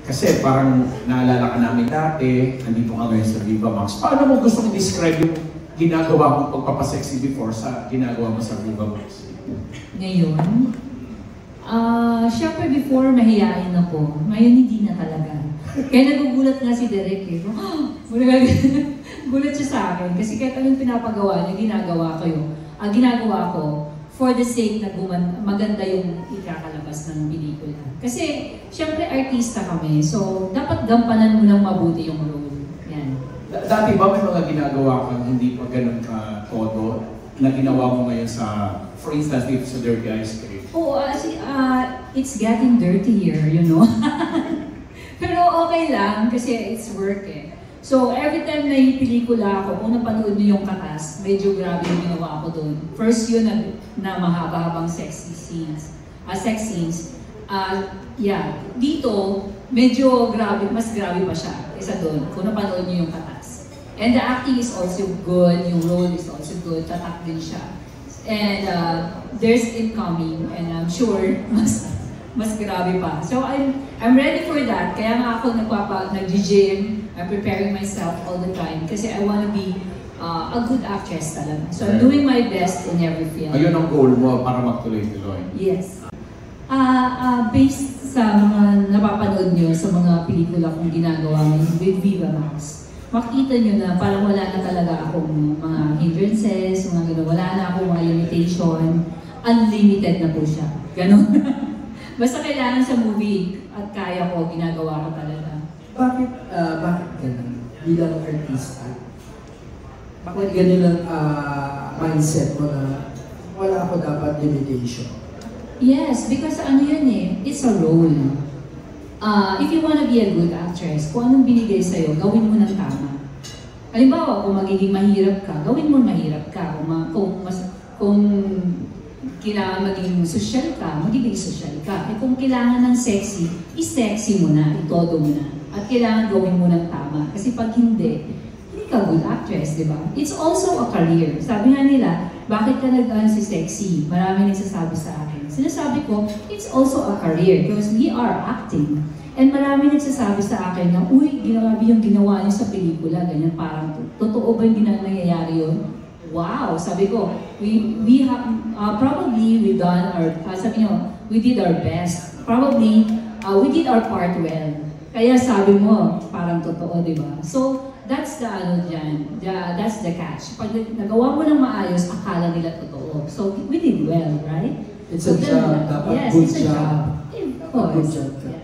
Kasi parang naalala ka namin dati, nandito ka ngayon sa Viva Max. Paano mo gusto i-describe yung ginagawa mong pagpapasexy before sa ginagawa mo sa Viva Max? Ngayon? Siyempre before mahihain ako. Ngayon hindi na talaga. Kaya nagugulat nga si Derek eh. Gulat siya sa akin. Kasi kahit anong pinapagawa niya, ginagawa ko for the sake na maganda yung ikakalabas ng pelikula. Kasi, syempre artista kami, so dapat gampanan mo ng mabuti yung role. Yan. Dati ba may mga ginagawa kang hindi pa ganun ka-todo na ginawa mo ngayon sa, for instance, dito sa Dirty Ice Cream? Oo, it's getting dirtier, you know. Pero okay lang, kasi it's work eh. So, every time na yung pelikula ako, kung napanood niyo yung Katas, medyo grabe yung ginawa ko doon. First yun na mahaba-habang sex scenes. Yeah, dito, medyo grabe, mas grabe pa siya kaysa doon, kung napanood niyo yung Katas. And the acting is also good, yung role is also good, tatak din siya. And there's incoming, and I'm sure mas grabe pa. So I'm ready for that. Kaya nga ako nag-gym, I'm preparing myself all the time kasi I want to be a good actress talaga. So I'm doing my best in every film. Ayun ang goal mo para magtuloy-tuloy? Yes. Based sa mga napapanood nyo sa mga pelikula kong ginagawa with Viva Max, makita nyo na parang wala na talaga akong mga hindrances, mga gano'n. Wala na akong mga limitation. Unlimited na po siya. Ganon. Basta kailangan sa movie at kaya ko, ginagawa ko talaga. Bakit ganun? Bilang artista? Bakit ganun ang mindset mo na wala ako dapat limitation? Yes, because ano yun eh, it's a role. If you wanna be a good actress, kung anong binigay sa'yo, gawin mo ng tama. Halimbawa, kung magiging mahirap ka, gawin mo mahirap ka. Kung kailangan maging social ka, magiging social ka. Kung kailangan ng sexy, i-sexy mo na, itodo mo na. At kailangan gawin mo ng tama. Kasi pag hindi ka good actress, di ba? It's also a career. Sabi nga nila, bakit ka nag-ano si sexy? Marami nagsasabi sa akin. Sinasabi ko, it's also a career because we are acting. And marami nagsasabi sa akin na, uy, grabe yung ginawa niyo sa pelikula, ganyan, parang, totoo ba yung nangyayari yun? Wow! Sabi ko, we have, probably we done our, sabi nyo, we did our best. Probably, we did our part well. Kaya sabi mo, parang totoo, di ba? So, that's the ano dyan, that's the catch. Pag nagawa mo ng maayos, akala nila totoo. So, we did well, right? It's a job, dapat yes, good it's a job. Of course. Good job ka.